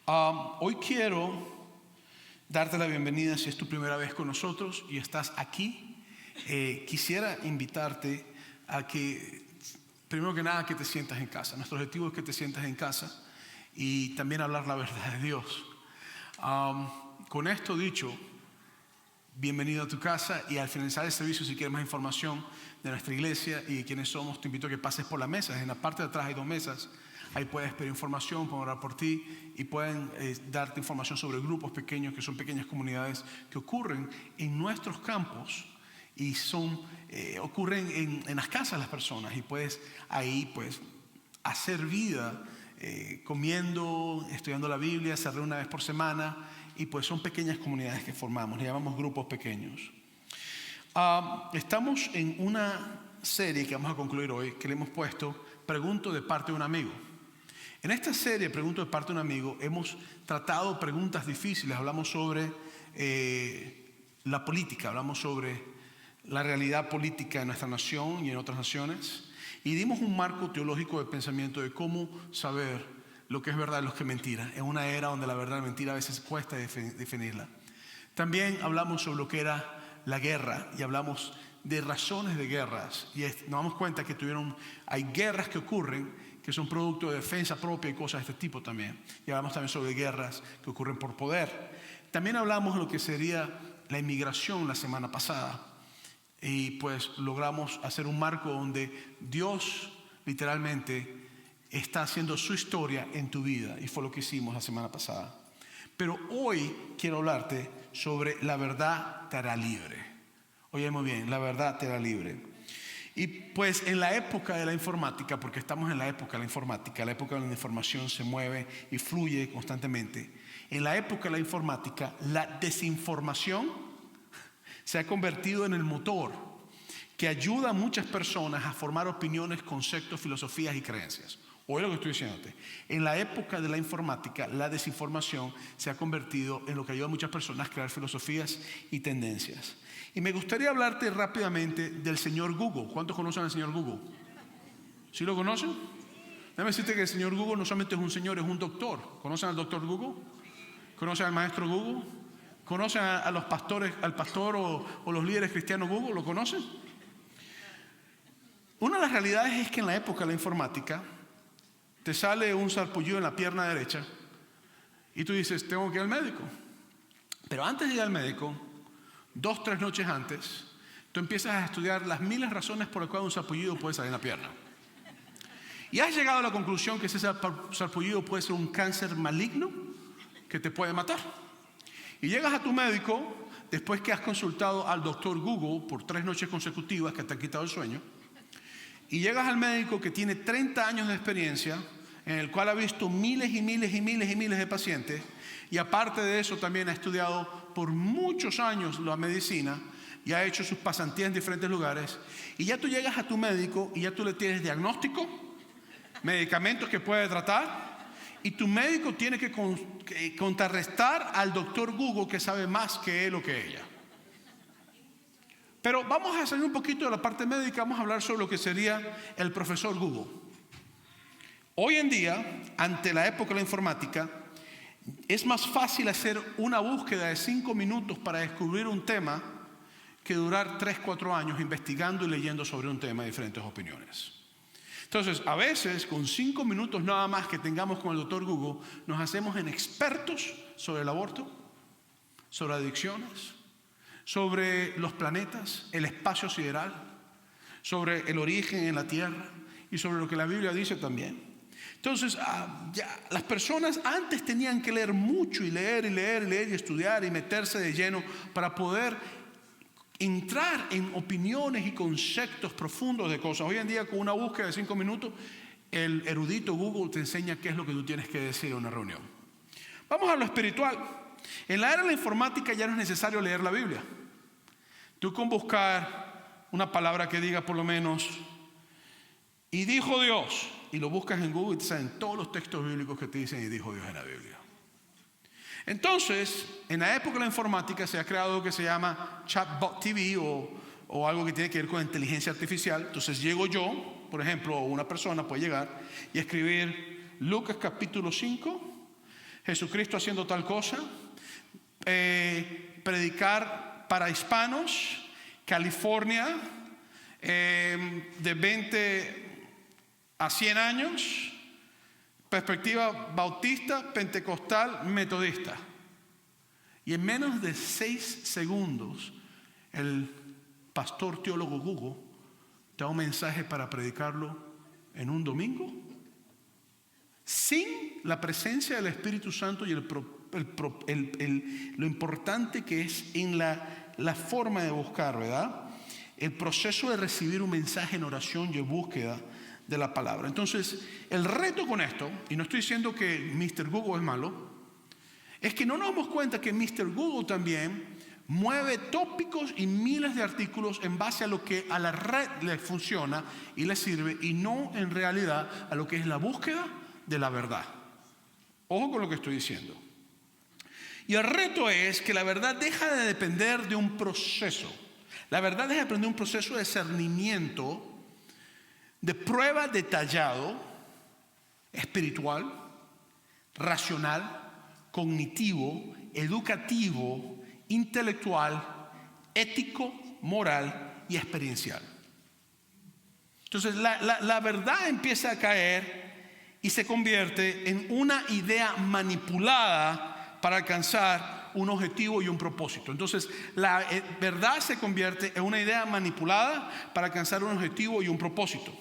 Hoy quiero darte la bienvenida si es tu primera vez con nosotros y estás aquí. Quisiera invitarte a que, primero que nada, que te sientas en casa. Nuestro objetivo es que te sientas en casa y también hablar la verdad de Dios. Con esto dicho, bienvenido a tu casa, y al finalizar el servicio, si quieres más información de nuestra iglesia y de quiénes somos, te invito a que pases por las mesas. En la parte de atrás hay 2 mesas. Ahí puedes pedir información, pueden orar por ti y pueden darte información sobre grupos pequeños, que son pequeñas comunidades que ocurren en nuestros campos y ocurren en las casas de las personas, y puedes ahí hacer vida comiendo, estudiando la Biblia. Se reúne una vez por semana y son pequeñas comunidades que formamos, le llamamos grupos pequeños. Estamos en una serie que vamos a concluir hoy, que le hemos puesto Pregunto de parte de un amigo. En esta serie, Pregunto de parte de un amigo, hemos tratado preguntas difíciles. Hablamos sobre la política, hablamos sobre la realidad política en nuestra nación y en otras naciones, y dimos un marco teológico de pensamiento de cómo saber lo que es verdad y lo que es mentira, en una era donde la verdad y la mentira a veces cuesta definirla. También hablamos sobre lo que era la guerra y hablamos de razones de guerras, y nos damos cuenta que hay guerras que ocurren que son producto de defensa propia y cosas de este tipo también. Y hablamos también sobre guerras que ocurren por poder. También hablamos de lo que sería la inmigración la semana pasada, y logramos hacer un marco donde Dios literalmente está haciendo su historia en tu vida, y fue lo que hicimos la semana pasada. Pero hoy quiero hablarte sobre la verdad te hará libre. Oye, muy bien, la verdad te hará libre. Y en la época de la informática, porque estamos en la época de la informática, la época donde la información se mueve y fluye constantemente, en la época de la informática, la desinformación se ha convertido en el motor que ayuda a muchas personas a formar opiniones, conceptos, filosofías y creencias. Oye lo que estoy diciéndote. En la época de la informática, la desinformación se ha convertido en lo que ayuda a muchas personas a crear filosofías y tendencias. Y me gustaría hablarte rápidamente del señor Google. ¿Cuántos conocen al señor Google? ¿Sí lo conocen? Déjame decirte que el señor Google no solamente es un señor, es un doctor. ¿Conocen al doctor Google? ¿Conocen al maestro Google? ¿Conocen a los pastores, al pastor o los líderes cristianos Google? ¿Lo conocen? Una de las realidades es que en la época de la informática te sale un sarpullido en la pierna derecha y tú dices, tengo que ir al médico. Pero antes de ir al médico, 2 o 3 noches antes, tú empiezas a estudiar las miles de razones por las cuales un sarpullido puede salir en la pierna. Y has llegado a la conclusión que ese sarpullido puede ser un cáncer maligno que te puede matar. Y llegas a tu médico después que has consultado al doctor Google por 3 noches consecutivas que te han quitado el sueño. Y llegas al médico que tiene 30 años de experiencia, en el cual ha visto miles y miles y miles y miles de pacientes, y aparte de eso también ha estudiado por muchos años la medicina y ha hecho sus pasantías en diferentes lugares. Y ya tú llegas a tu médico y ya tú le tienes diagnóstico, medicamentos que puede tratar, y tu médico tiene que contrarrestar al doctor Google, que sabe más que él o que ella. Pero vamos a salir un poquito de la parte médica, vamos a hablar sobre lo que sería el profesor Google. Hoy en día, ante la época de la informática, es más fácil hacer una búsqueda de 5 minutos para descubrir un tema que durar 3 o 4 años investigando y leyendo sobre un tema de diferentes opiniones. Entonces, a veces, con 5 minutos nada más que tengamos con el doctor Google, nos hacemos en expertos sobre el aborto, sobre adicciones, sobre los planetas, el espacio sideral, sobre el origen en la tierra y sobre lo que la Biblia dice también. Entonces, las personas antes tenían que leer mucho y leer y leer y leer y estudiar y meterse de lleno para poder entrar en opiniones y conceptos profundos de cosas. Hoy en día, con una búsqueda de 5 minutos, el erudito Google te enseña qué es lo que tú tienes que decir en una reunión. Vamos a lo espiritual. En la era de la informática ya no es necesario leer la Biblia. Tú con buscar una palabra que diga por lo menos y dijo Dios, y lo buscas en Google y te salen todos los textos bíblicos que te dicen y dijo Dios en la Biblia. Entonces, en la época de la informática se ha creado algo que se llama Chatbot TV o algo que tiene que ver con inteligencia artificial. Entonces llego yo, por ejemplo, o una persona puede llegar y escribir Lucas capítulo 5, Jesucristo haciendo tal cosa, predicar para hispanos, California, de 20 a 100 años, perspectiva bautista, pentecostal, metodista. Y en menos de 6 segundos, el pastor teólogo Google te da un mensaje para predicarlo en un domingo, sin la presencia del Espíritu Santo y lo importante que es en la forma de buscar, ¿verdad? El proceso de recibir un mensaje en oración y en búsqueda de la palabra. Entonces, el reto con esto, y no estoy diciendo que Mr. Google es malo, es que no nos damos cuenta que Mr. Google también mueve tópicos y miles de artículos en base a lo que a la red le funciona y le sirve, y no en realidad a lo que es la búsqueda de la verdad. Ojo con lo que estoy diciendo. Y el reto es que la verdad deja de depender de un proceso. La verdad deja de depender de un proceso de discernimiento, de prueba detallado, espiritual, racional, cognitivo, educativo, intelectual, ético, moral y experiencial. Entonces la verdad empieza a caer y se convierte en una idea manipulada para alcanzar un objetivo y un propósito. Entonces la verdad se convierte en una idea manipulada para alcanzar un objetivo y un propósito.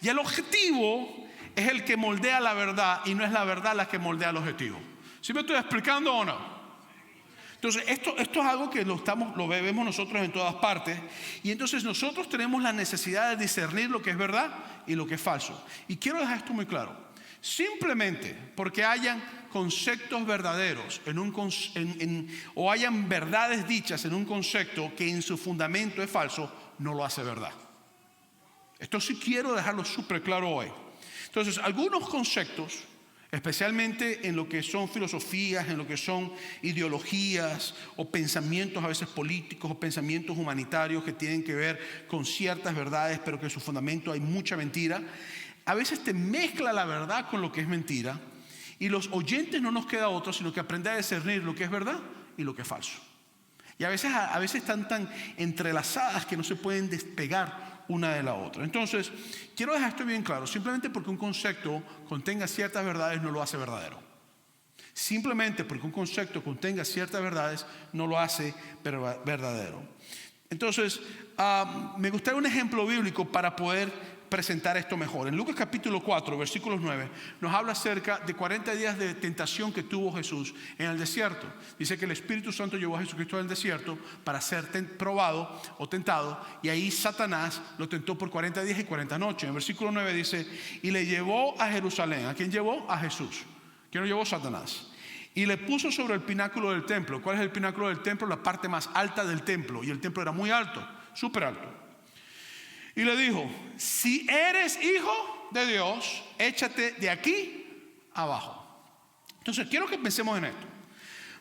Y el objetivo es el que moldea la verdad, y no es la verdad la que moldea el objetivo. ¿Sí me estoy explicando o no? Entonces esto es algo que lo vemos nosotros en todas partes, y entonces nosotros tenemos la necesidad de discernir lo que es verdad y lo que es falso. Y quiero dejar esto muy claro: simplemente porque hayan conceptos verdaderos o hayan verdades dichas en un concepto que en su fundamento es falso, no lo hace verdad. Esto sí quiero dejarlo súper claro hoy. Entonces, algunos conceptos, especialmente en lo que son filosofías, en lo que son ideologías o pensamientos a veces políticos o pensamientos humanitarios que tienen que ver con ciertas verdades, pero que en su fundamento hay mucha mentira, a veces te mezcla la verdad con lo que es mentira, y los oyentes no nos queda otro sino que aprender a discernir lo que es verdad y lo que es falso. Y a veces están tan entrelazadas que no se pueden despegar una de la otra. Entonces, quiero dejar esto bien claro: simplemente porque un concepto contenga ciertas verdades no lo hace verdadero. Simplemente porque un concepto contenga ciertas verdades no lo hace verdadero. Entonces, me gustaría un ejemplo bíblico para poder presentar esto mejor. En Lucas capítulo 4, versículos 9, nos habla acerca de 40 días de tentación que tuvo Jesús en el desierto. Dice que el Espíritu Santo llevó a Jesucristo al desierto para ser probado o tentado, y ahí Satanás lo tentó por 40 días y 40 noches. En el versículo 9 dice: y le llevó a Jerusalén. ¿A quién llevó? A Jesús. ¿Quién lo llevó? Satanás. Y le puso sobre el pináculo del templo. ¿Cuál es el pináculo del templo? La parte más alta del templo. Y el templo era muy alto, súper alto. Y le dijo: si eres hijo de Dios, échate de aquí abajo. Entonces quiero que pensemos en esto,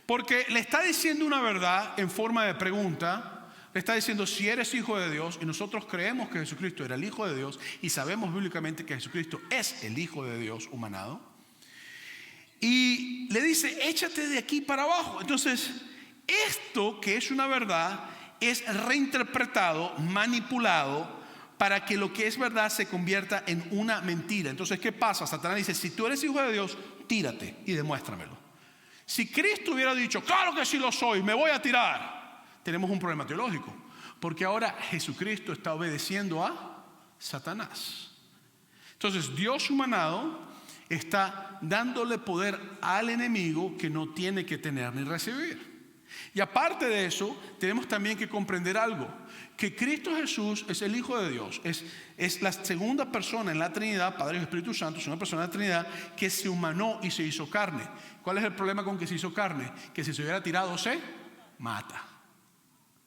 porque le está diciendo una verdad en forma de pregunta. Le está diciendo: si eres hijo de Dios, y nosotros creemos que Jesucristo era el hijo de Dios, y sabemos bíblicamente que Jesucristo es el hijo de Dios humanado, y le dice: échate de aquí para abajo. Entonces esto, que es una verdad, es reinterpretado, manipulado, para que lo que es verdad se convierta en una mentira. Entonces, ¿qué pasa? Satanás dice: si tú eres hijo de Dios, tírate y demuéstramelo. Si Cristo hubiera dicho: claro que sí lo soy, me voy a tirar, tenemos un problema teológico, porque ahora Jesucristo está obedeciendo a Satanás. Entonces, Dios humanado está dándole poder al enemigo que no tiene que tener ni recibir. Y aparte de eso, tenemos también que comprender algo: que Cristo Jesús es el Hijo de Dios, es la segunda persona en la Trinidad, Padre y Espíritu Santo, es una persona de la Trinidad que se humanó y se hizo carne. ¿Cuál es el problema con que se hizo carne? Que si se hubiera tirado se mata.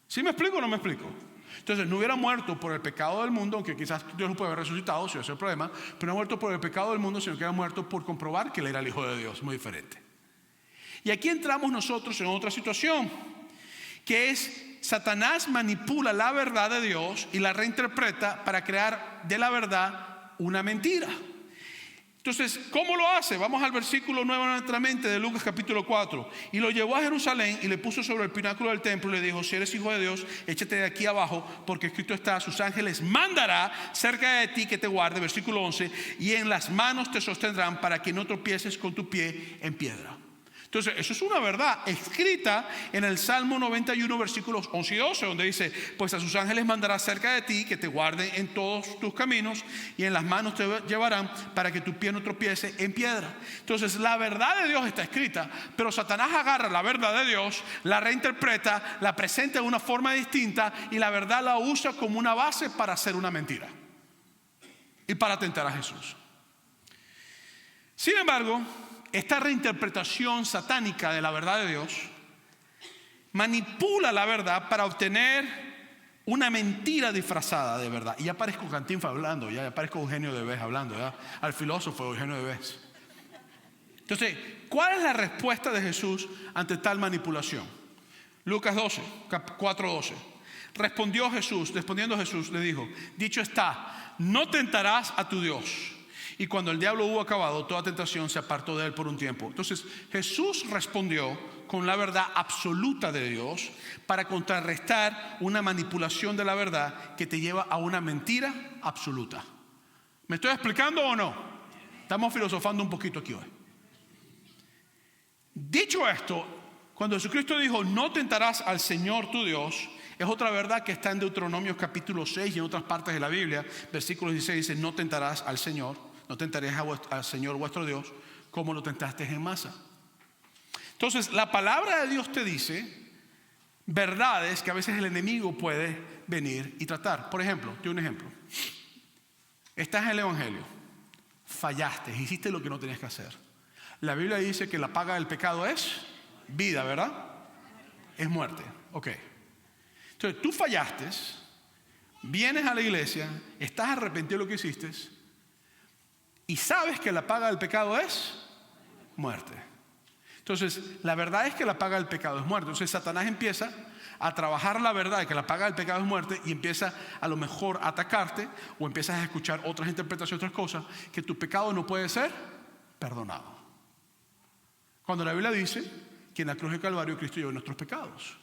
¿Sí me explico o no me explico? Entonces no hubiera muerto por el pecado del mundo, aunque quizás Dios lo puede haber resucitado, si ese es el problema, pero no ha muerto por el pecado del mundo, sino que ha muerto por comprobar que él era el Hijo de Dios. Muy diferente. Y aquí entramos nosotros en otra situación, que es: Satanás manipula la verdad de Dios y la reinterpreta para crear de la verdad una mentira. Entonces, ¿cómo lo hace? Vamos al versículo 9 nuevamente de Lucas capítulo 4. Y lo llevó a Jerusalén y le puso sobre el pináculo del templo y le dijo: si eres hijo de Dios, échate de aquí abajo, porque escrito está: sus ángeles mandará cerca de ti que te guarde. Versículo 11: y en las manos te sostendrán para que no tropieces con tu pie en piedra. Entonces, eso es una verdad escrita en el Salmo 91, versículos 11 y 12, donde dice: pues a sus ángeles mandará cerca de ti que te guarden en todos tus caminos, y en las manos te llevarán para que tu pie no tropiece en piedra. Entonces, la verdad de Dios está escrita, pero Satanás agarra la verdad de Dios, la reinterpreta, la presenta de una forma distinta, y la verdad la usa como una base para hacer una mentira y para tentar a Jesús. Sin embargo, esta reinterpretación satánica de la verdad de Dios manipula la verdad para obtener una mentira disfrazada de verdad. Y ya parezco Cantinflas hablando, ya parezco Eugenio Derbez hablando, ¿ya? Al filósofo Eugenio Derbez. Entonces, ¿cuál es la respuesta de Jesús ante tal manipulación? Lucas 4:12. Respondiendo Jesús le dijo: dicho está, no tentarás a tu Dios. Y cuando el diablo hubo acabado toda tentación, se apartó de él por un tiempo. Entonces Jesús respondió con la verdad absoluta de Dios para contrarrestar una manipulación de la verdad que te lleva a una mentira absoluta. ¿Me estoy explicando o no? Estamos filosofando un poquito aquí hoy. Dicho esto, cuando Jesucristo dijo: no tentarás al Señor tu Dios, es otra verdad que está en Deuteronomio capítulo 6 y en otras partes de la Biblia. Versículo 16 dice: no tentarás al Señor. No tentaréis al Señor vuestro Dios como lo tentaste en masa. Entonces, la palabra de Dios te dice verdades que a veces el enemigo puede venir y tratar. Por ejemplo, te doy un ejemplo. Estás en el Evangelio, fallaste, hiciste lo que no tenías que hacer. La Biblia dice que la paga del pecado es vida, ¿verdad? Es muerte. Ok. Entonces, tú fallaste, vienes a la iglesia, estás arrepentido de lo que hiciste, y sabes que la paga del pecado es muerte. Entonces, la verdad es que la paga del pecado es muerte. Entonces, Satanás empieza a trabajar la verdad de que la paga del pecado es muerte, y empieza a lo mejor a atacarte, o empiezas a escuchar otras interpretaciones, otras cosas, que tu pecado no puede ser perdonado. Cuando la Biblia dice que en la cruz del Calvario Cristo llevó nuestros pecados.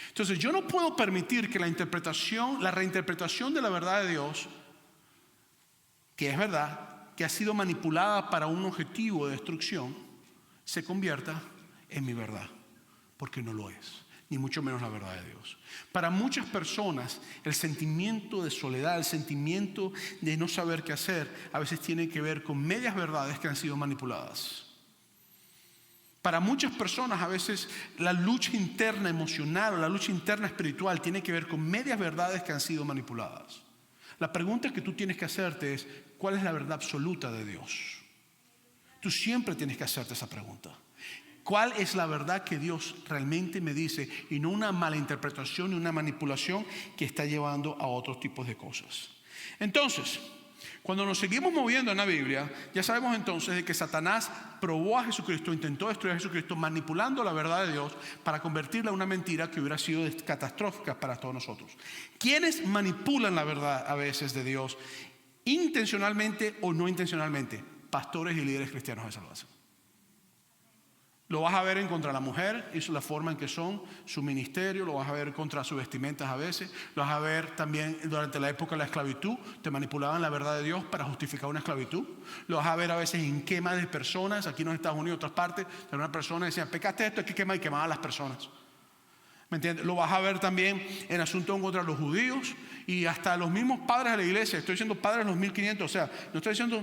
Entonces, yo no puedo permitir que la reinterpretación de la verdad de Dios, que es verdad, que ha sido manipulada para un objetivo de destrucción, se convierta en mi verdad, porque no lo es, ni mucho menos la verdad de Dios. Para muchas personas, el sentimiento de soledad, el sentimiento de no saber qué hacer, a veces tiene que ver con medias verdades que han sido manipuladas. Para muchas personas, a veces la lucha interna emocional o la lucha interna espiritual tiene que ver con medias verdades que han sido manipuladas. La pregunta que tú tienes que hacerte es: ¿cuál es la verdad absoluta de Dios? Tú siempre tienes que hacerte esa pregunta. ¿Cuál es la verdad que Dios realmente me dice? Y no una mala interpretación ni una manipulación que está llevando a otros tipos de cosas. Entonces, cuando nos seguimos moviendo en la Biblia, ya sabemos entonces de que Satanás probó a Jesucristo, intentó destruir a Jesucristo manipulando la verdad de Dios para convertirla en una mentira que hubiera sido catastrófica para todos nosotros. ¿Quiénes manipulan la verdad a veces de Dios, intencionalmente o no intencionalmente? Pastores y líderes cristianos de salvación. Lo vas a ver en contra de la mujer y la forma en que son, su ministerio, lo vas a ver contra sus vestimentas a veces, lo vas a ver también durante la época de la esclavitud, te manipulaban la verdad de Dios para justificar una esclavitud. Lo vas a ver a veces en quema de personas, aquí en los Estados Unidos, en otras partes, de una persona decían: pecaste esto, hay que quemar, y quemaban a las personas. ¿Me entiendes? Lo vas a ver también en asuntos contra los judíos y hasta los mismos padres de la iglesia. Estoy diciendo padres de los 1500, o sea, no estoy diciendo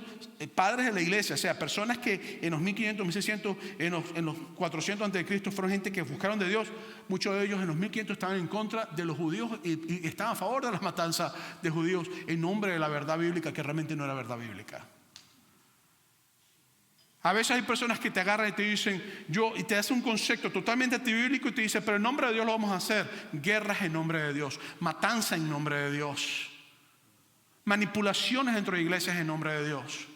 padres de la iglesia, o sea, personas que en los 1500, 1600, en los 400 antes de Cristo fueron gente que buscaron de Dios. Muchos de ellos en los 1500 estaban en contra de los judíos y estaban a favor de las matanzas de judíos en nombre de la verdad bíblica, que realmente no era verdad bíblica. A veces hay personas que te agarran y te dicen, y te hacen un concepto totalmente antibíblico y te dicen: pero en nombre de Dios lo vamos a hacer. Guerras en nombre de Dios, matanza en nombre de Dios, manipulaciones dentro de iglesias en nombre de Dios.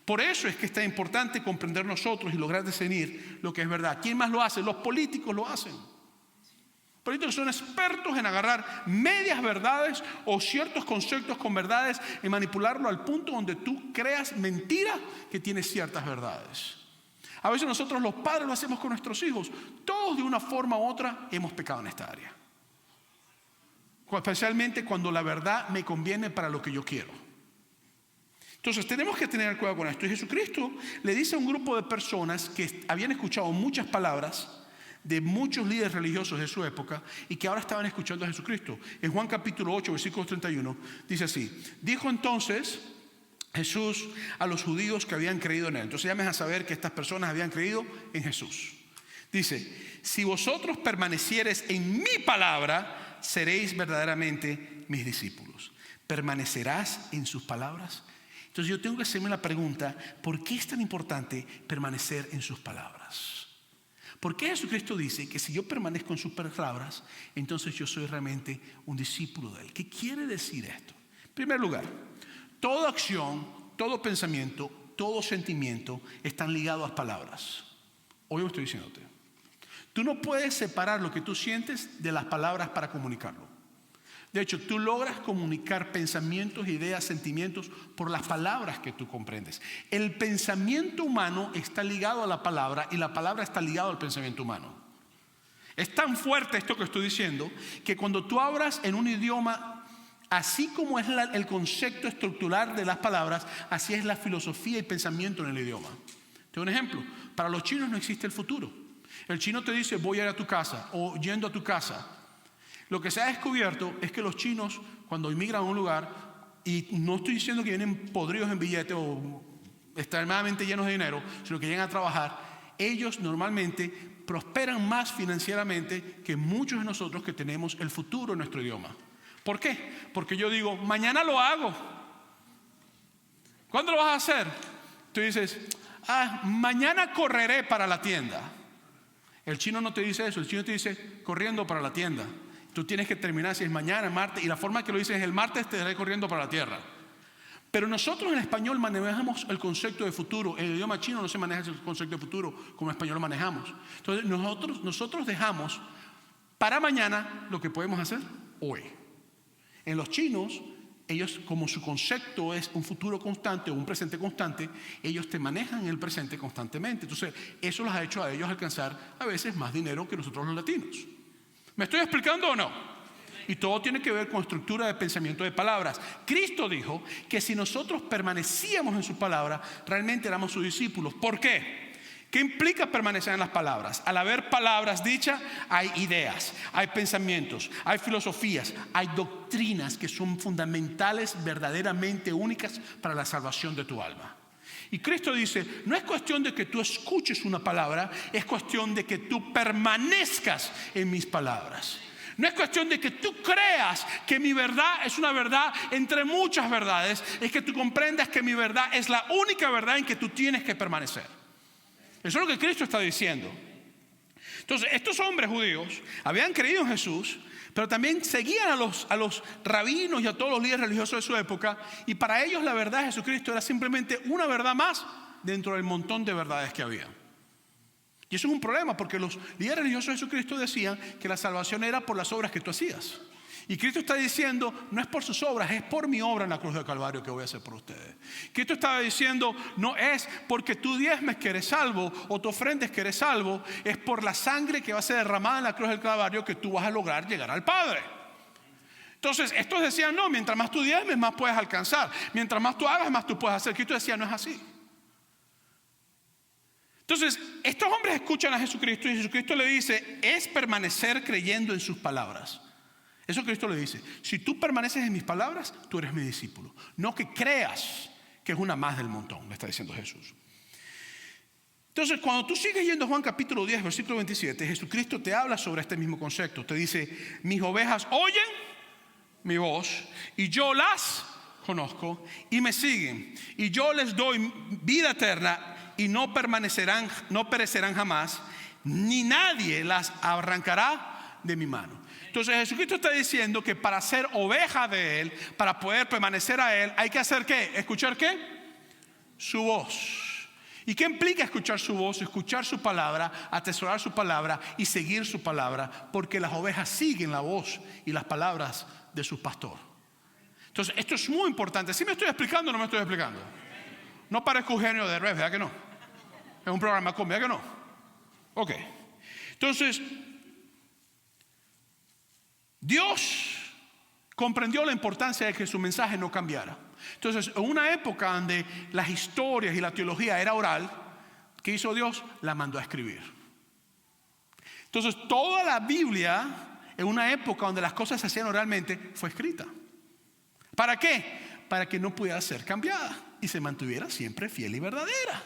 Por eso es que está importante comprender nosotros y lograr discernir lo que es verdad. ¿Quién más lo hace? Los políticos lo hacen. Políticos son expertos en agarrar medias verdades o ciertos conceptos con verdades y manipularlo al punto donde tú creas mentira que tiene ciertas verdades. A veces nosotros los padres lo hacemos con nuestros hijos. Todos de una forma u otra hemos pecado en esta área. Especialmente cuando la verdad me conviene para lo que yo quiero. Entonces tenemos que tener cuidado con esto. Y Jesucristo le dice a un grupo de personas que habían escuchado muchas palabras de muchos líderes religiosos de su época y que ahora estaban escuchando a Jesucristo. En Juan capítulo 8, versículo 31, dice así: dijo entonces Jesús a los judíos que habían creído en él. Entonces ya me dejan saber que estas personas habían creído en Jesús. Dice: si vosotros permaneciereis en mi palabra, seréis verdaderamente mis discípulos. ¿Permanecerás en sus palabras? Entonces yo tengo que hacerme la pregunta: ¿por qué es tan importante permanecer en sus palabras? ¿Por qué Jesucristo dice que si yo permanezco en sus palabras, entonces yo soy realmente un discípulo de él? ¿Qué quiere decir esto? En primer lugar, toda acción, todo pensamiento, todo sentimiento están ligados a palabras. Hoy estoy diciéndote, tú no puedes separar lo que tú sientes de las palabras para comunicarlo. De hecho, tú logras comunicar pensamientos, ideas, sentimientos por las palabras que tú comprendes. El pensamiento humano está ligado a la palabra y la palabra está ligada al pensamiento humano. Es tan fuerte esto que estoy diciendo que cuando tú hablas en un idioma, así como es el concepto estructural de las palabras, así es la filosofía y pensamiento en el idioma. Te doy un ejemplo. Para los chinos no existe el futuro. El chino te dice voy a ir a tu casa o yendo a tu casa. Lo que se ha descubierto es que los chinos, cuando inmigran a un lugar, y no estoy diciendo que vienen podridos en billetes o extremadamente llenos de dinero, sino que llegan a trabajar, ellos normalmente prosperan más financieramente que muchos de nosotros que tenemos el futuro en nuestro idioma. ¿Por qué? Porque yo digo, mañana lo hago. ¿Cuándo lo vas a hacer? Tú dices, mañana correré para la tienda. El chino no te dice eso, el chino te dice corriendo para la tienda. Tú tienes que terminar si es mañana, martes, y la forma que lo dices es el martes te estaré corriendo para la tierra. Pero nosotros en español manejamos el concepto de futuro. En el idioma chino no se maneja el concepto de futuro como en español lo manejamos. Entonces nosotros dejamos para mañana lo que podemos hacer hoy. En los chinos, ellos, como su concepto es un futuro constante o un presente constante, ellos te manejan el presente constantemente. Entonces eso los ha hecho a ellos alcanzar a veces más dinero que nosotros los latinos. ¿Me estoy explicando o no? Y todo tiene que ver con estructura de pensamiento de palabras. Cristo dijo que si nosotros permanecíamos en su palabra, realmente éramos sus discípulos. ¿Por qué? ¿Qué implica permanecer en las palabras? Al haber palabras dichas, hay ideas, hay pensamientos, hay filosofías, hay doctrinas que son fundamentales, verdaderamente únicas para la salvación de tu alma. Y Cristo dice, no es cuestión de que tú escuches una palabra, es cuestión de que tú permanezcas en mis palabras. No es cuestión de que tú creas que mi verdad es una verdad entre muchas verdades, es que tú comprendas que mi verdad es la única verdad en que tú tienes que permanecer. Eso es lo que Cristo está diciendo. Entonces, estos hombres judíos habían creído en Jesús, pero también seguían a los rabinos y a todos los líderes religiosos de su época, y para ellos la verdad de Jesucristo era simplemente una verdad más dentro del montón de verdades que había. Y eso es un problema, porque los líderes religiosos de Jesucristo decían que la salvación era por las obras que tú hacías. Y Cristo está diciendo, no es por sus obras, es por mi obra en la cruz del Calvario que voy a hacer por ustedes. Cristo estaba diciendo, no es porque tú diezmes que eres salvo o tú ofrendes que eres salvo, es por la sangre que va a ser derramada en la cruz del Calvario que tú vas a lograr llegar al Padre. Entonces, estos decían, no, mientras más tú diezmes, más puedes alcanzar. Mientras más tú hagas, más tú puedes hacer. Cristo decía, no es así. Entonces, estos hombres escuchan a Jesucristo y Jesucristo le dice, es permanecer creyendo en sus palabras. Eso Cristo le dice, si tú permaneces en mis palabras, tú eres mi discípulo. No que creas que es una más del montón, le está diciendo Jesús. Entonces, cuando tú sigues yendo a Juan capítulo 10, versículo 27, Jesucristo te habla sobre este mismo concepto. Te dice, mis ovejas oyen mi voz y yo las conozco y me siguen. Y yo les doy vida eterna y no perecerán jamás, ni nadie las arrancará de mi mano. Entonces Jesucristo está diciendo que para ser oveja de Él, para poder permanecer a Él, hay que hacer ¿qué? ¿Escuchar qué? Su voz. ¿Y qué implica escuchar su voz, escuchar su palabra, atesorar su palabra y seguir su palabra? Porque las ovejas siguen la voz y las palabras de su pastor. Entonces, esto es muy importante. ¿Sí me estoy explicando o no me estoy explicando? No parezco Eugenio Derbez, ¿verdad que no? Es un programa con, ¿verdad que no? Ok. Entonces, Dios comprendió la importancia de que su mensaje no cambiara. Entonces, en una época donde las historias y la teología era oral, ¿qué hizo Dios? La mandó a escribir. Entonces, toda la Biblia, en una época donde las cosas se hacían oralmente, fue escrita. ¿Para qué? Para que no pudiera ser cambiada y se mantuviera siempre fiel y verdadera.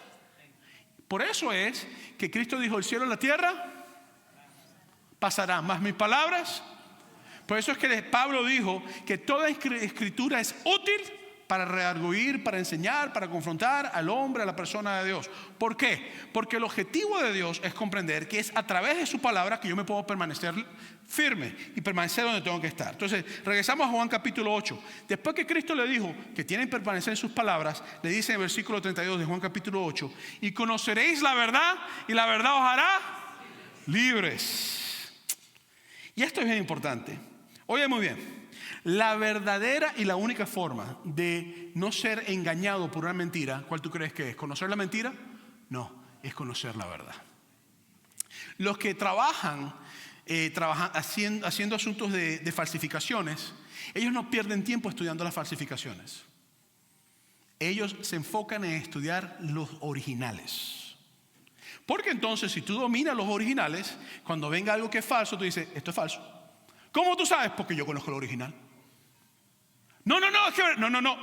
Por eso es que Cristo dijo: el cielo y la tierra pasarán, mas mis palabras. Por eso es que Pablo dijo que toda escritura es útil para redarguir, para enseñar, para confrontar al hombre, a la persona de Dios. ¿Por qué? Porque el objetivo de Dios es comprender que es a través de su palabra que yo me puedo permanecer firme y permanecer donde tengo que estar. Entonces, regresamos a Juan capítulo 8. Después que Cristo le dijo que tienen que permanecer en sus palabras, le dice en el versículo 32 de Juan capítulo 8: y conoceréis la verdad, y la verdad os hará libres. Y esto es bien importante. Oye muy bien. La verdadera y la única forma de no ser engañado por una mentira, ¿cuál tú crees que es? ¿Conocer la mentira? No, es conocer la verdad. Los que trabajan haciendo asuntos de falsificaciones, ellos no pierden tiempo estudiando las falsificaciones. Ellos se enfocan en estudiar los originales. Porque entonces, si tú dominas los originales, cuando venga algo que es falso, tú dices: esto es falso. ¿Cómo tú sabes? Porque yo conozco el original. No,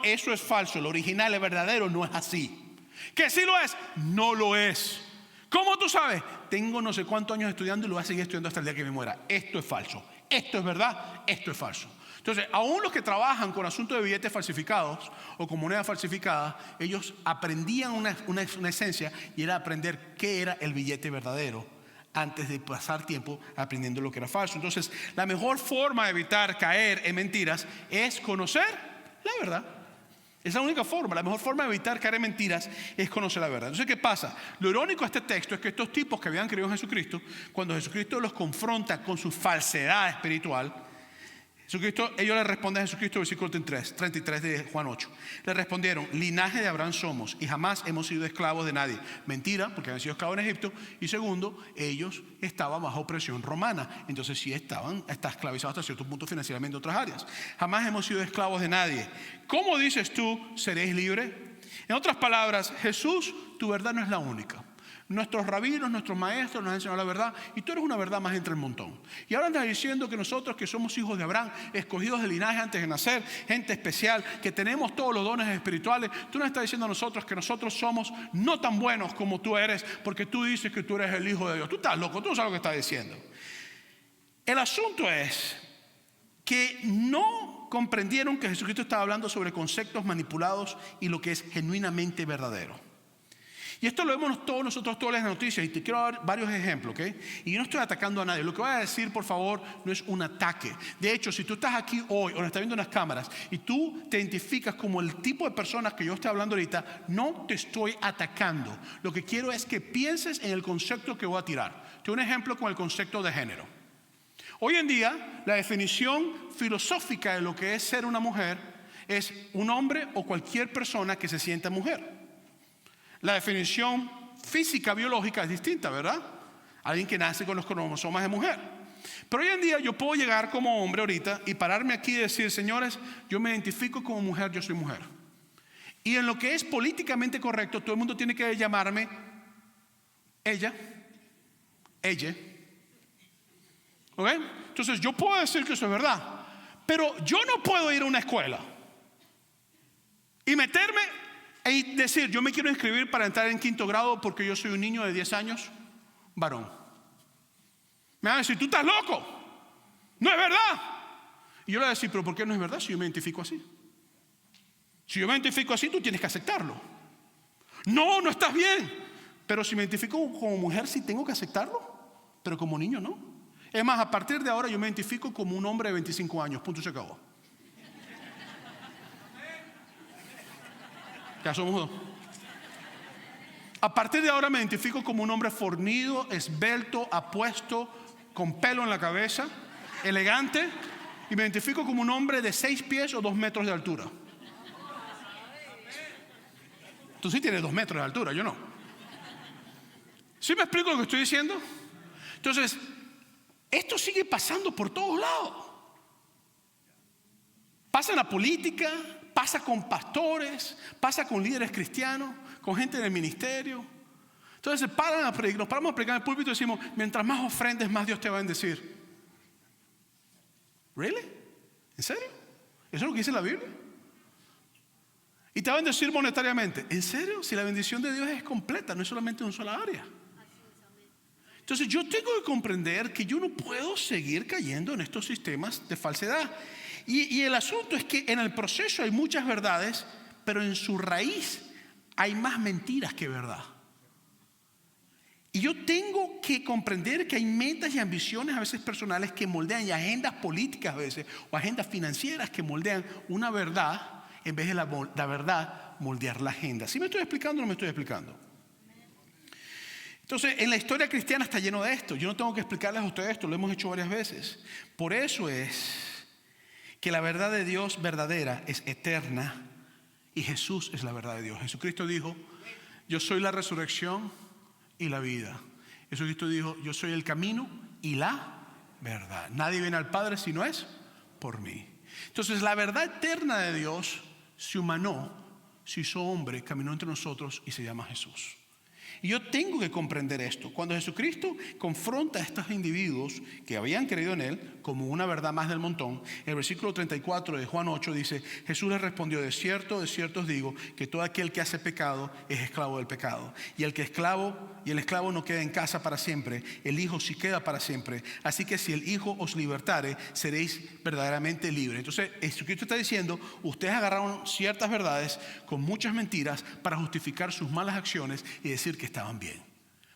eso es falso. El original, el verdadero, no es así. ¿Que sí lo es? No lo es. ¿Cómo tú sabes? Tengo no sé cuántos años estudiando y lo voy a seguir estudiando hasta el día que me muera. Esto es falso. Esto es verdad. Esto es falso. Entonces, aún los que trabajan con asuntos de billetes falsificados o con monedas falsificadas, ellos aprendían una esencia, y era aprender qué era el billete verdadero antes de pasar tiempo aprendiendo lo que era falso. Entonces, la mejor forma de evitar caer en mentiras es conocer la verdad. Es la única forma. La mejor forma de evitar caer en mentiras es conocer la verdad. Entonces, ¿qué pasa? Lo irónico de este texto es que estos tipos que habían creído en Jesucristo, cuando Jesucristo los confronta con su falsedad espiritual, ellos le responden a Jesucristo, versículo 33 de Juan 8. Le respondieron: linaje de Abraham somos y jamás hemos sido esclavos de nadie. Mentira, porque habían sido esclavos en Egipto. Y segundo, ellos estaban bajo opresión romana. Entonces sí estaban esclavizados hasta cierto punto financieramente en otras áreas. Jamás hemos sido esclavos de nadie. ¿Cómo dices tú, seréis libres? En otras palabras, Jesús, tu verdad no es la única. Nuestros rabinos, nuestros maestros nos han enseñado la verdad, y tú eres una verdad más entre el montón. Y ahora andas diciendo que nosotros, que somos hijos de Abraham, escogidos de linaje antes de nacer, gente especial, que tenemos todos los dones espirituales, tú nos estás diciendo a nosotros que nosotros somos no tan buenos como tú eres, porque tú dices que tú eres el hijo de Dios. Tú estás loco, tú no sabes lo que estás diciendo. El asunto es que no comprendieron que Jesucristo estaba hablando sobre conceptos manipulados y lo que es genuinamente verdadero. Y esto lo vemos todos nosotros, todas las noticias, y te quiero dar varios ejemplos, ¿ok? Y yo no estoy atacando a nadie. Lo que voy a decir, por favor, no es un ataque. De hecho, si tú estás aquí hoy o nos estás viendo en las cámaras y tú te identificas como el tipo de personas que yo estoy hablando ahorita, no te estoy atacando. Lo que quiero es que pienses en el concepto que voy a tirar. Te doy un ejemplo con el concepto de género. Hoy en día, la definición filosófica de lo que es ser una mujer es un hombre o cualquier persona que se sienta mujer. La definición física, biológica es distinta, ¿verdad? Alguien que nace con los cromosomas de mujer. Pero hoy en día yo puedo llegar como hombre ahorita y pararme aquí y decir: señores, yo me identifico como mujer, yo soy mujer. Y en lo que es políticamente correcto, todo el mundo tiene que llamarme ella. ¿Ok? Entonces yo puedo decir que eso es verdad, pero yo no puedo ir a una escuela y meterme y decir: yo me quiero inscribir para entrar en 5º grado porque yo soy un niño de 10 años, varón. Me van a decir: tú estás loco, no es verdad. Y yo le voy a decir: pero ¿por qué no es verdad si yo me identifico así? Si yo me identifico así, tú tienes que aceptarlo. No, no estás bien. Pero si me identifico como mujer, sí tengo que aceptarlo, pero como niño no. Es más, a partir de ahora yo me identifico como un hombre de 25 años, punto, se acabó. Ya somos dos. A partir de ahora me identifico como un hombre fornido, esbelto, apuesto, con pelo en la cabeza, elegante, y me identifico como un hombre de 6 pies o 2 metros de altura. Tú sí tienes 2 metros de altura, yo no. ¿Sí me explico lo que estoy diciendo? Entonces, esto sigue pasando por todos lados. Pasa en la política, pasa con pastores, pasa con líderes cristianos, con gente en el ministerio. Entonces nos paramos a predicar en el púlpito y decimos, mientras más ofrendes, más Dios te va a bendecir. ¿Really? ¿En serio? ¿Eso es lo que dice la Biblia? Y te va a bendecir monetariamente. ¿En serio? Si la bendición de Dios es completa, no es solamente en una sola área. Entonces yo tengo que comprender que yo no puedo seguir cayendo en estos sistemas de falsedad. Y el asunto es que en el proceso hay muchas verdades, pero en su raíz hay más mentiras que verdad. Y yo tengo que comprender que hay metas y ambiciones a veces personales que moldean, y agendas políticas a veces, o agendas financieras que moldean una verdad, en vez de la verdad moldear la agenda. ¿Sí me estoy explicando o no me estoy explicando? Entonces, en la historia cristiana está lleno de esto. Yo no tengo que explicarles a ustedes esto, lo hemos hecho varias veces. Por eso es que la verdad de Dios verdadera es eterna y Jesús es la verdad de Dios. Jesucristo dijo, yo soy la resurrección y la vida. Jesucristo dijo, yo soy el camino y la verdad. Nadie viene al Padre si no es por mí. Entonces, la verdad eterna de Dios se humanó, se hizo hombre, caminó entre nosotros y se llama Jesús. Y yo tengo que comprender esto. Cuando Jesucristo confronta a estos individuos que habían creído en Él como una verdad más del montón, el versículo 34 de Juan 8 dice, Jesús les respondió, de cierto os digo, que todo aquel que hace pecado es esclavo del pecado. Y el esclavo no queda en casa para siempre, el Hijo sí queda para siempre. Así que si el Hijo os libertare, seréis verdaderamente libres. Entonces Jesucristo está diciendo, ustedes agarraron ciertas verdades con muchas mentiras para justificar sus malas acciones y decir que estaban bien.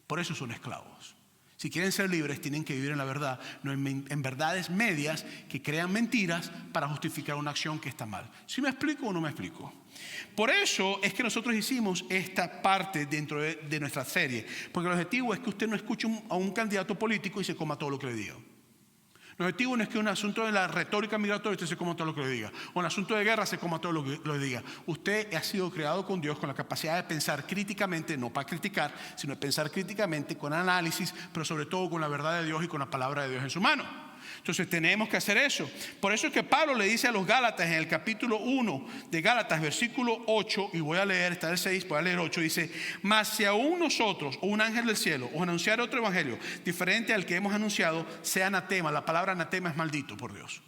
Por eso son esclavos. Si quieren ser libres, tienen que vivir en la verdad, no en verdades medias que crean mentiras para justificar una acción que está mal. ¿Sí me explico o no me explico? Por eso es que nosotros hicimos esta parte dentro de nuestra serie, porque el objetivo es que usted no escuche a un candidato político y se coma todo lo que le diga. El objetivo no es que un asunto de la retórica migratoria usted se coma todo lo que le diga, o un asunto de guerra se coma todo lo que le diga. Usted ha sido creado con Dios con la capacidad de pensar críticamente, no para criticar, sino de pensar críticamente con análisis, pero sobre todo con la verdad de Dios y con la palabra de Dios en su mano. Entonces tenemos que hacer eso. Por eso es que Pablo le dice a los Gálatas en el capítulo 1 de Gálatas, versículo 8, y voy a leer, está el 6, voy a leer 8, dice, mas si aún nosotros o un ángel del cielo os anunciar otro evangelio diferente al que hemos anunciado, sea anatema. La palabra anatema es maldito por Dios.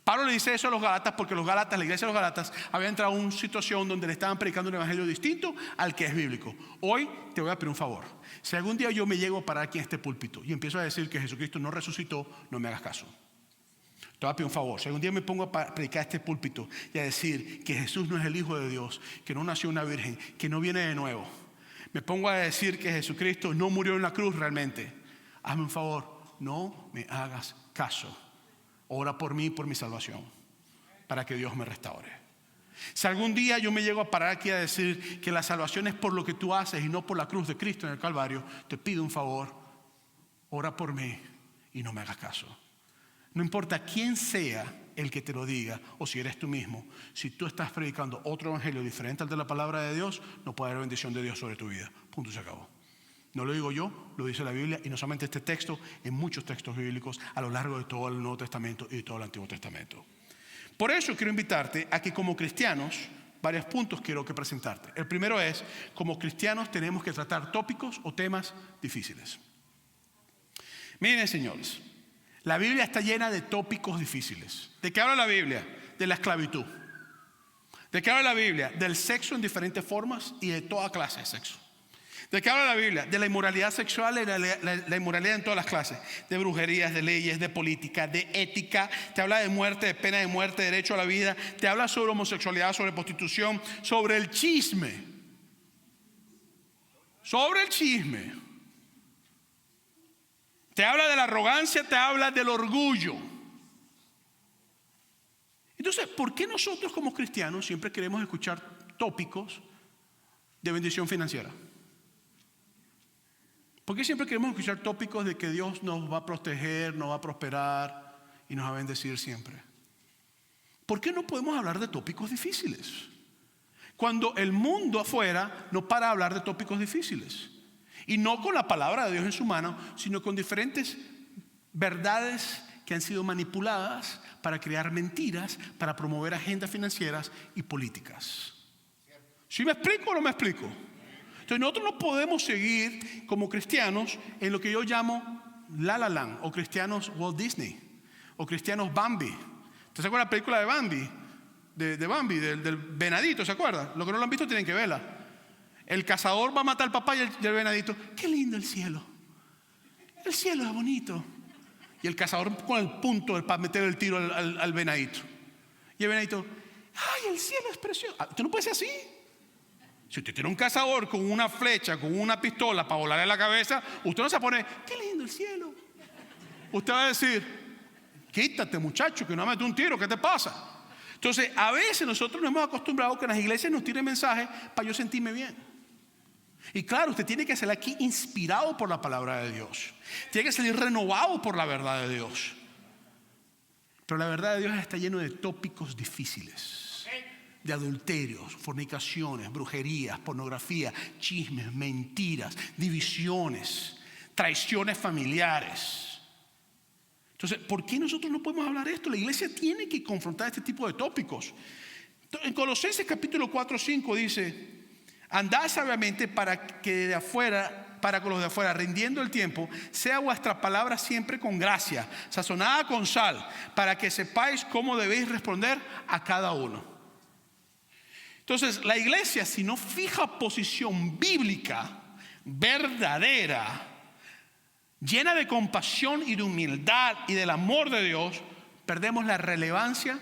Pablo le dice eso a los Gálatas porque los Gálatas, la iglesia de los Gálatas había entrado en una situación donde le estaban predicando un evangelio distinto al que es bíblico. Hoy te voy a pedir un favor. Si algún día yo me llego a parar aquí en este púlpito y empiezo a decir que Jesucristo no resucitó, no me hagas caso. Te voy a pedir un favor. Si algún día me pongo a predicar este púlpito y a decir que Jesús no es el Hijo de Dios, que no nació una virgen, que no viene de nuevo, me pongo a decir que Jesucristo no murió en la cruz realmente, hazme un favor, no me hagas caso. Ora por mí y por mi salvación, para que Dios me restaure. Si algún día yo me llego a parar aquí a decir que la salvación es por lo que tú haces y no por la cruz de Cristo en el Calvario, te pido un favor, ora por mí y no me hagas caso. No importa quién sea el que te lo diga, o si eres tú mismo, si tú estás predicando otro evangelio diferente al de la palabra de Dios, no puede haber bendición de Dios sobre tu vida. Punto, se acabó. No lo digo yo, lo dice la Biblia, y no solamente este texto, en muchos textos bíblicos a lo largo de todo el Nuevo Testamento y de todo el Antiguo Testamento. Por eso quiero invitarte a que como cristianos, varios puntos quiero que presentarte. El primero es, como cristianos tenemos que tratar tópicos o temas difíciles. Miren, señores, la Biblia está llena de tópicos difíciles. ¿De qué habla la Biblia? De la esclavitud. ¿De qué habla la Biblia? Del sexo en diferentes formas y de toda clase de sexo. ¿De qué habla la Biblia? De la inmoralidad sexual y la inmoralidad en todas las clases. De brujerías, de leyes, de política, de ética. Te habla de muerte, de pena de muerte, de derecho a la vida. Te habla sobre homosexualidad, sobre prostitución, sobre el chisme. Sobre el chisme. Te habla de la arrogancia, te habla del orgullo. Entonces, ¿por qué nosotros como cristianos siempre queremos escuchar tópicos de bendición financiera? ¿Por qué siempre queremos escuchar tópicos de que Dios nos va a proteger, nos va a prosperar y nos va a bendecir siempre? ¿Por qué no podemos hablar de tópicos difíciles? Cuando el mundo afuera no para de hablar de tópicos difíciles. Y no con la palabra de Dios en su mano, sino con diferentes verdades que han sido manipuladas para crear mentiras, para promover agendas financieras y políticas. ¿Sí me explico o no me explico? Entonces nosotros no podemos seguir como cristianos en lo que yo llamo La La Land, o cristianos Walt Disney, o cristianos Bambi. ¿Usted se acuerda de la película de Bambi? De Bambi, del venadito, ¿se acuerda? Los que no lo han visto tienen que verla. El cazador va a matar al papá y el venadito. ¡Qué lindo el cielo! El cielo es bonito. Y el cazador con el punto para meter el tiro al venadito. Y el venadito, ¡ay, el cielo es precioso! ¿Usted no puede ser así? Si usted tiene un cazador con una flecha, con una pistola para volarle la cabeza, usted no se pone, ¡qué lindo el cielo! Usted va a decir, quítate muchacho, que no mete un tiro, ¿qué te pasa? Entonces, a veces nosotros nos hemos acostumbrado que en las iglesias nos tiren mensajes para yo sentirme bien. Y claro, usted tiene que salir aquí inspirado por la palabra de Dios. Tiene que salir renovado por la verdad de Dios. Pero la verdad de Dios está lleno de tópicos difíciles. De adulterios, fornicaciones, brujerías, pornografía, chismes, mentiras, divisiones, traiciones familiares. Entonces, ¿por qué nosotros no podemos hablar de esto? La iglesia tiene que confrontar este tipo de tópicos. En Colosenses capítulo 4:5 dice: andad sabiamente para con los de afuera, rindiendo el tiempo, sea vuestra palabra siempre con gracia, sazonada con sal, para que sepáis cómo debéis responder a cada uno. Entonces, la iglesia, si no fija posición bíblica verdadera, llena de compasión y de humildad y del amor de Dios, perdemos la relevancia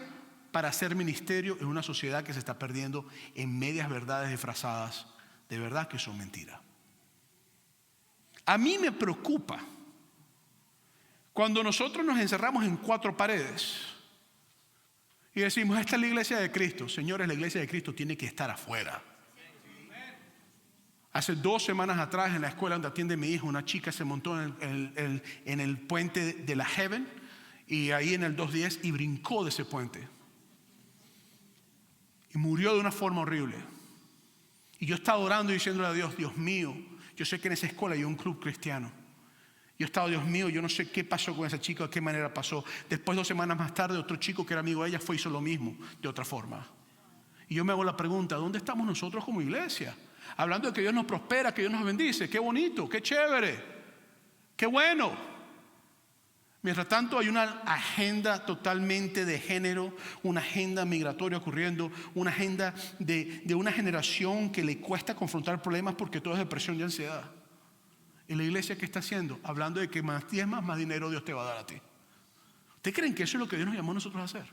para hacer ministerio en una sociedad que se está perdiendo en medias verdades disfrazadas de verdad que son mentiras. A mí me preocupa cuando nosotros nos encerramos en 4 paredes y decimos, esta es la iglesia de Cristo. Señores, la iglesia de Cristo tiene que estar afuera. Hace 2 semanas atrás, en la escuela donde atiende mi hijo, una chica se montó en el puente de la Heaven, y ahí en el 210, y brincó de ese puente y murió de una forma horrible. Y yo estaba orando y diciéndole a Dios, Dios mío, yo sé que en esa escuela hay un club cristiano. Yo estaba, Dios mío, yo no sé qué pasó con esa chica, de qué manera pasó. Después, 2 semanas más tarde, otro chico que era amigo de ella hizo lo mismo, de otra forma. Y yo me hago la pregunta, ¿dónde estamos nosotros como iglesia? Hablando de que Dios nos prospera, que Dios nos bendice, qué bonito, qué chévere, qué bueno. Mientras tanto hay una agenda totalmente de género, una agenda migratoria ocurriendo, una agenda de una generación que le cuesta confrontar problemas porque todo es depresión y ansiedad. ¿Y la iglesia qué está haciendo? Hablando de que más diezmas, más dinero Dios te va a dar a ti. ¿Ustedes creen que eso es lo que Dios nos llamó a nosotros a hacer?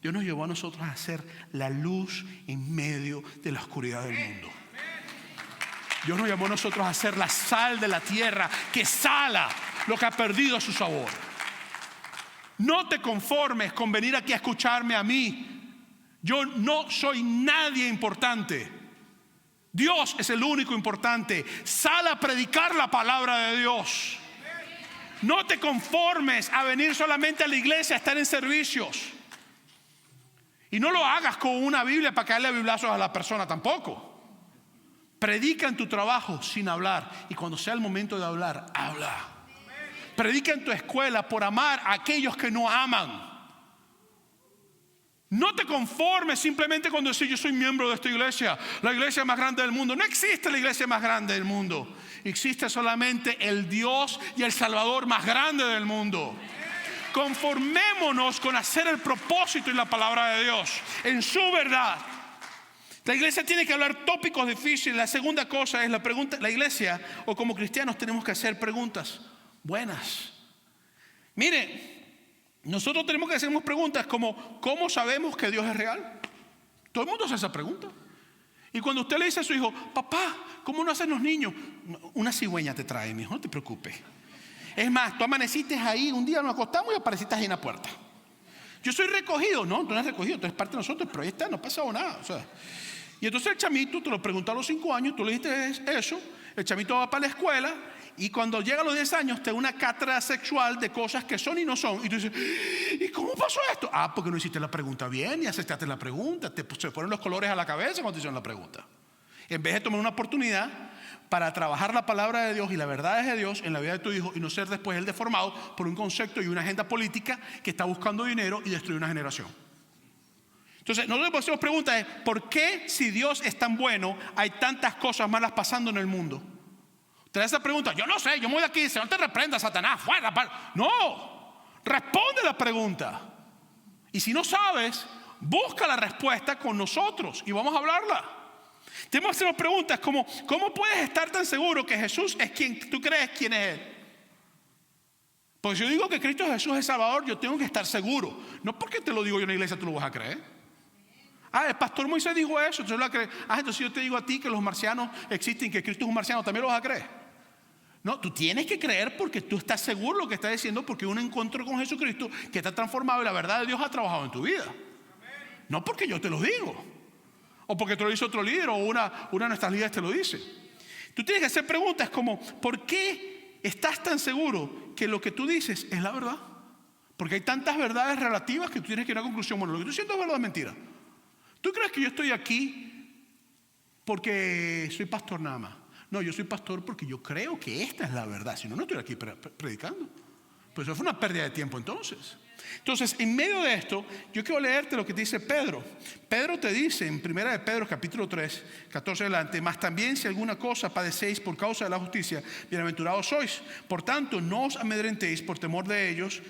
Dios nos llevó a nosotros a ser la luz en medio de la oscuridad del mundo. Dios nos llamó a nosotros a ser la sal de la tierra que sala lo que ha perdido su sabor. No te conformes con venir aquí a escucharme a mí. Yo no soy nadie importante. Dios es el único importante. Sal a predicar la palabra de Dios. No te conformes a venir solamente a la iglesia, a estar en servicios. Y no lo hagas con una Biblia para caerle biblazos a la persona tampoco. Predica en tu trabajo sin hablar. Y cuando sea el momento de hablar, habla. Predica en tu escuela por amar a aquellos que no aman. No te conformes simplemente cuando decís, yo soy miembro de esta iglesia, la iglesia más grande del mundo. No existe la iglesia más grande del mundo. Existe solamente el Dios y el Salvador más grande del mundo. Conformémonos con hacer el propósito y la palabra de Dios en su verdad. La iglesia tiene que hablar tópicos difíciles. La segunda cosa es la pregunta. La iglesia, o como cristianos, tenemos que hacer preguntas buenas. Mire, nosotros tenemos que hacernos preguntas como, ¿cómo sabemos que Dios es real? Todo el mundo hace esa pregunta. Y cuando usted le dice a su hijo, papá, ¿cómo no hacen los niños? Una cigüeña te trae, mi hijo, no te preocupes. Es más, tú amaneciste ahí, un día nos acostamos y apareciste ahí en la puerta. Yo soy recogido. No, tú no eres recogido, tú eres parte de nosotros, pero ahí está, no ha pasado nada. O sea, Y entonces el chamito te lo preguntó a los 5 años, tú le dijiste eso, el chamito va para la escuela y cuando llega a los 10 años te da una cátedra sexual de cosas que son y no son. Y tú dices, ¿y cómo pasó esto? Porque no hiciste la pregunta bien y aceptaste la pregunta. Se ponen los colores a la cabeza cuando te hicieron la pregunta. En vez de tomar una oportunidad para trabajar la palabra de Dios y la verdad de Dios en la vida de tu hijo y no ser después él deformado por un concepto y una agenda política que está buscando dinero y destruye una generación. Entonces, nosotros hacemos preguntas es, ¿por qué si Dios es tan bueno hay tantas cosas malas pasando en el mundo? Te da esa pregunta, yo no sé, yo me voy de aquí, Señor te reprenda, Satanás, fuera. No, responde la pregunta. Y si no sabes, busca la respuesta con nosotros y vamos a hablarla. Tenemos que hacernos preguntas como, ¿cómo puedes estar tan seguro que Jesús es quien tú crees quién es Él? Porque si yo digo que Cristo Jesús es Salvador, yo tengo que estar seguro. No porque te lo digo yo en la iglesia, tú lo vas a creer. El pastor Moisés dijo eso, entonces lo vas a creer. Entonces yo te digo a ti que los marcianos existen, que Cristo es un marciano, ¿también lo vas a creer? No, tú tienes que creer porque tú estás seguro de lo que está diciendo, porque un encuentro con Jesucristo que te ha transformado y la verdad de Dios ha trabajado en tu vida. No porque yo te lo digo, o porque te lo dice otro líder, o una de nuestras líderes te lo dice. Tú tienes que hacer preguntas como, ¿por qué estás tan seguro que lo que tú dices es la verdad? Porque hay tantas verdades relativas que tú tienes que ir a una conclusión. Bueno, lo que tú sientes es verdad o mentira. ¿Tú crees que yo estoy aquí porque soy pastor nada más? No, yo soy pastor porque yo creo que esta es la verdad. Si no, no estoy aquí predicando. Pues eso fue una pérdida de tiempo entonces. Entonces, en medio de esto, yo quiero leerte lo que te dice Pedro. Pedro te dice en 1 de Pedro capítulo 3, 14 adelante, mas también si alguna cosa padecéis por causa de la justicia, bienaventurados sois. Por tanto, no os amedrentéis por temor de ellos,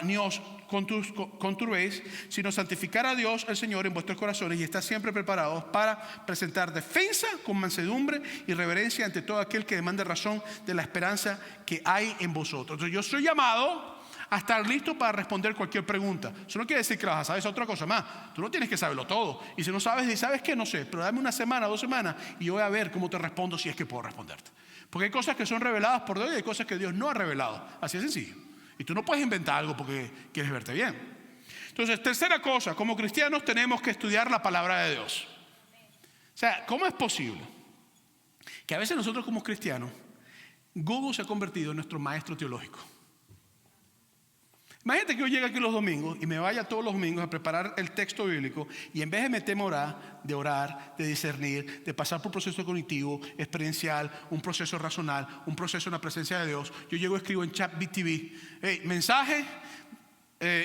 ni os conturbéis, sino santificar a Dios el Señor en vuestros corazones y estar siempre preparados para presentar defensa con mansedumbre y reverencia ante todo aquel que demande razón de la esperanza que hay en vosotros. Entonces yo soy llamado a estar listo para responder cualquier pregunta. Eso no quiere decir que vas a saber otra cosa más. Tú no tienes que saberlo todo. Y si no sabes, y sabes que no sé, pero dame una semana, 2 semanas y yo voy a ver cómo te respondo si es que puedo responderte. Porque hay cosas que son reveladas por Dios y hay cosas que Dios no ha revelado. Así de sencillo. Y tú no puedes inventar algo porque quieres verte bien. Entonces, tercera cosa, como cristianos tenemos que estudiar la palabra de Dios. O sea, ¿cómo es posible que a veces nosotros como cristianos, Google se ha convertido en nuestro maestro teológico? Imagínate que yo llegue aquí los domingos y me vaya todos los domingos a preparar el texto bíblico y en vez de meterme a orar, de discernir, de pasar por proceso cognitivo, experiencial, un proceso racional, un proceso en la presencia de Dios, yo llego y escribo en ChatGPT, mensaje,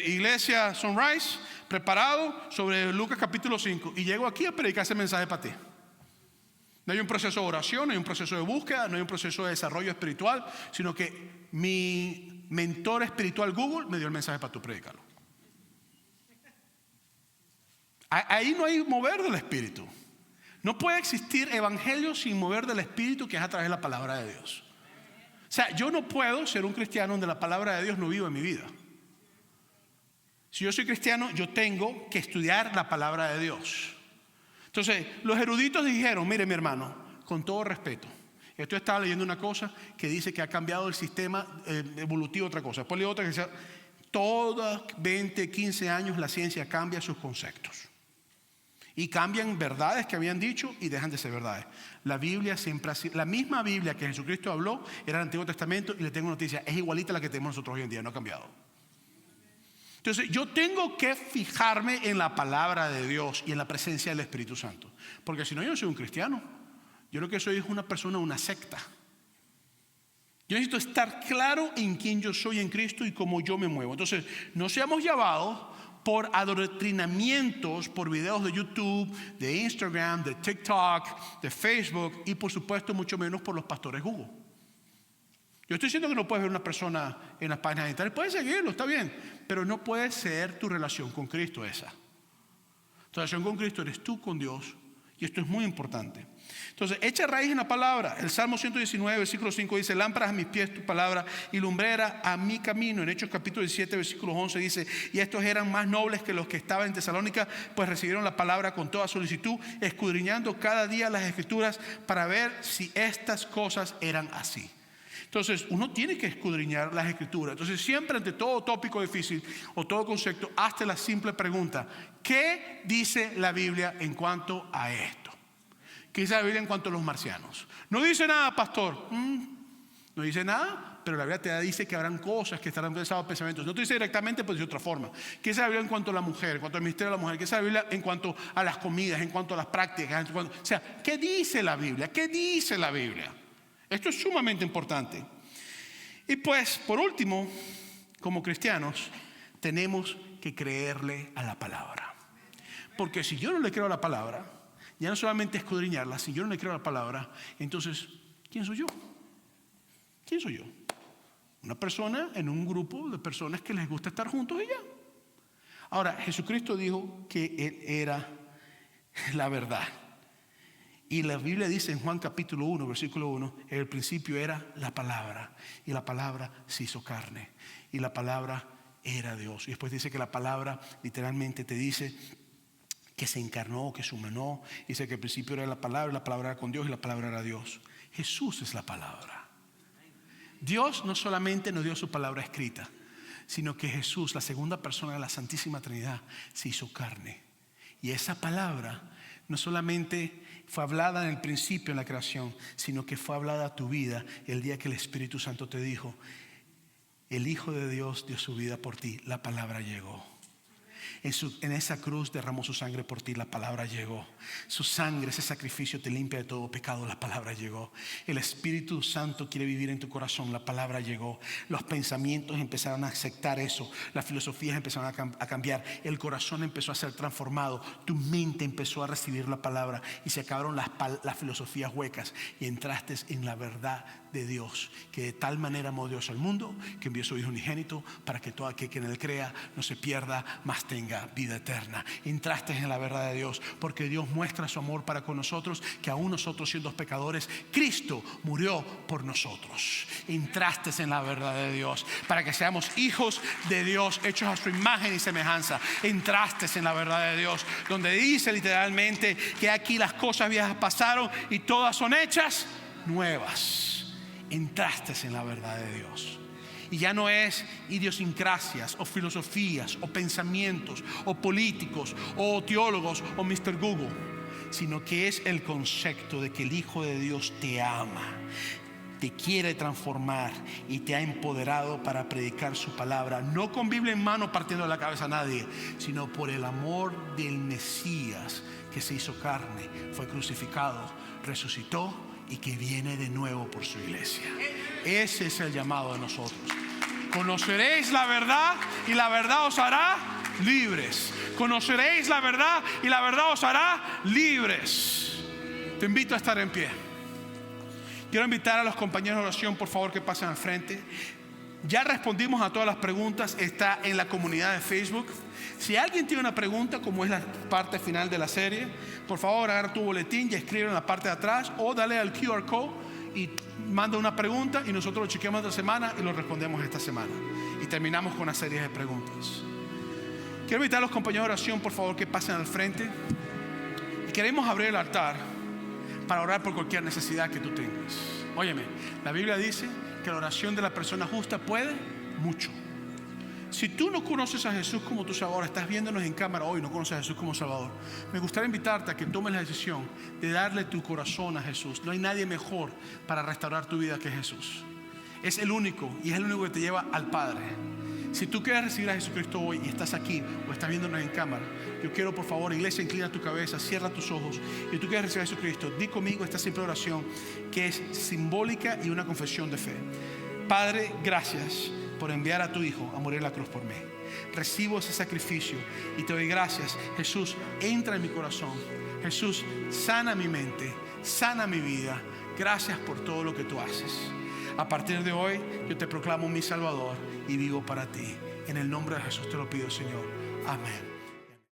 iglesia Sunrise, preparado sobre Lucas capítulo 5 y llego aquí a predicar ese mensaje para ti. No hay un proceso de oración, no hay un proceso de búsqueda, no hay un proceso de desarrollo espiritual, sino que mi mentor espiritual Google me dio el mensaje para tú predicarlo. Ahí no hay mover del espíritu. No puede existir evangelio sin mover del espíritu, que es a través de la palabra de Dios. O sea, yo no puedo ser un cristiano donde la palabra de Dios no viva en mi vida. Si yo soy cristiano, yo tengo que estudiar la palabra de Dios. Entonces, los eruditos dijeron, mire mi hermano, con todo respeto, esto estaba leyendo una cosa que dice que ha cambiado el sistema evolutivo, otra cosa. Después leo otra que dice, todos 20, 15 años la ciencia cambia sus conceptos. Y cambian verdades que habían dicho y dejan de ser verdades. La Biblia siempre ha sido, la misma Biblia que Jesucristo habló era el Antiguo Testamento y le tengo noticia, es igualita a la que tenemos nosotros hoy en día, no ha cambiado. Entonces yo tengo que fijarme en la palabra de Dios y en la presencia del Espíritu Santo. Porque si no, yo no soy un cristiano. Yo lo que soy es una persona, una secta. Yo necesito estar claro en quién yo soy en Cristo y cómo yo me muevo. Entonces no seamos llevados por adoctrinamientos, por videos de YouTube, de Instagram, de TikTok, de Facebook y por supuesto mucho menos por los pastores Google. Yo estoy diciendo que no puedes ver una persona en las páginas de internet, puedes seguirlo, está bien, pero no puede ser tu relación con Cristo esa. Tu relación con Cristo eres tú con Dios y esto es muy importante. Entonces, echa raíz en la palabra. El Salmo 119, versículo 5 dice, lámparas a mis pies tu palabra y lumbrera a mi camino. En Hechos capítulo 17, versículo 11 dice, y estos eran más nobles que los que estaban en Tesalónica, pues recibieron la palabra con toda solicitud, escudriñando cada día las escrituras para ver si estas cosas eran así. Entonces, uno tiene que escudriñar las Escrituras. Entonces, siempre ante todo tópico difícil o todo concepto, hazte la simple pregunta: ¿qué dice la Biblia en cuanto a esto? ¿Qué dice la Biblia en cuanto a los marcianos? No dice nada, pastor. No dice nada, pero la Biblia te dice que habrán cosas que estarán pensados pensamientos. No te dice directamente, pues de otra forma. ¿Qué dice la Biblia en cuanto a la mujer, en cuanto al ministerio de la mujer? ¿Qué dice la Biblia en cuanto a las comidas, en cuanto a las prácticas? O sea, ¿qué dice la Biblia? ¿Qué dice la Biblia? Esto es sumamente importante. Y pues, por último, como cristianos, tenemos que creerle a la palabra. Porque si yo no le creo a la palabra, ya no solamente escudriñarla, si yo no le creo a la palabra, entonces, ¿quién soy yo? ¿Quién soy yo? Una persona en un grupo de personas que les gusta estar juntos y ya. Ahora, Jesucristo dijo que Él era la verdad. Y la Biblia dice en Juan capítulo 1, versículo 1, en el principio era la palabra, y la palabra se hizo carne, y la palabra era Dios. Y después dice que la palabra literalmente te dice que se encarnó, que se humanó. Dice que al principio era la palabra era con Dios y la palabra era Dios. Jesús es la palabra. Dios no solamente nos dio su palabra escrita, sino que Jesús, la segunda persona de la Santísima Trinidad, se hizo carne. Y esa palabra no solamente fue hablada en el principio en la creación, sino que fue hablada a tu vida el día que el Espíritu Santo te dijo: el Hijo de Dios dio su vida por ti. La palabra llegó. En esa cruz derramó su sangre por ti. La palabra llegó. Su sangre, ese sacrificio, te limpia de todo pecado. La palabra llegó. El Espíritu Santo quiere vivir en tu corazón. La palabra llegó. Los pensamientos empezaron a aceptar eso. Las filosofías empezaron a cambiar. El corazón empezó a ser transformado. Tu mente empezó a recibir la palabra. Y se acabaron las filosofías huecas. Y entraste en la verdad de Dios, que de tal manera amó Dios al mundo que envió a su Hijo unigénito para que todo aquel que en él crea no se pierda, mas tenga vida eterna. Entraste en la verdad de Dios, porque Dios muestra su amor para con nosotros, que aún nosotros siendo pecadores, Cristo murió por nosotros. Entraste en la verdad de Dios para que seamos hijos de Dios, hechos a su imagen y semejanza. Entraste en la verdad de Dios, donde dice literalmente que aquí las cosas viejas pasaron y todas son hechas nuevas. Entraste en la verdad de Dios. Y ya no es idiosincrasias o filosofías o pensamientos o políticos o teólogos o Mr. Google, sino que es el concepto de que el Hijo de Dios te ama, te quiere transformar y te ha empoderado para predicar su palabra, no con Biblia en mano partiendo la cabeza a nadie, sino por el amor del Mesías que se hizo carne, fue crucificado, resucitó y que viene de nuevo por su iglesia. Ese es el llamado de nosotros. Conoceréis la verdad y la verdad os hará libres. Conoceréis la verdad y la verdad os hará libres. Te invito a estar en pie. Quiero invitar a los compañeros de oración, por favor, que pasen al frente. Ya respondimos a todas las preguntas. Está en la comunidad de Facebook. Si alguien tiene una pregunta, como es la parte final de la serie, por favor agarra tu boletín y escribe en la parte de atrás, o dale al QR code y manda una pregunta y nosotros lo chequeamos esta semana y lo respondemos esta semana. Y terminamos con una serie de preguntas. Quiero invitar a los compañeros de oración, por favor, que pasen al frente. Y queremos abrir el altar para orar por cualquier necesidad que tú tengas. Óyeme, la Biblia dice que la oración de la persona justa puede mucho. Si tú no conoces a Jesús como tu Salvador, estás viéndonos en cámara hoy, no conoces a Jesús como Salvador, me gustaría invitarte a que tomes la decisión de darle tu corazón a Jesús. No hay nadie mejor para restaurar tu vida que Jesús. Es el único, y es el único que te lleva al Padre. Si tú quieres recibir a Jesucristo hoy y estás aquí o estás viéndonos en cámara, yo quiero, por favor, iglesia, inclina tu cabeza, cierra tus ojos. Y tú quieres recibir a Jesucristo, di conmigo esta simple oración que es simbólica y una confesión de fe. Padre, gracias por enviar a tu Hijo a morir en la cruz por mí. Recibo ese sacrificio y te doy gracias. Jesús, entra en mi corazón. Jesús, sana mi mente, sana mi vida. Gracias por todo lo que tú haces. A partir de hoy yo te proclamo mi Salvador y vivo para ti. En el nombre de Jesús te lo pido, Señor. Amén.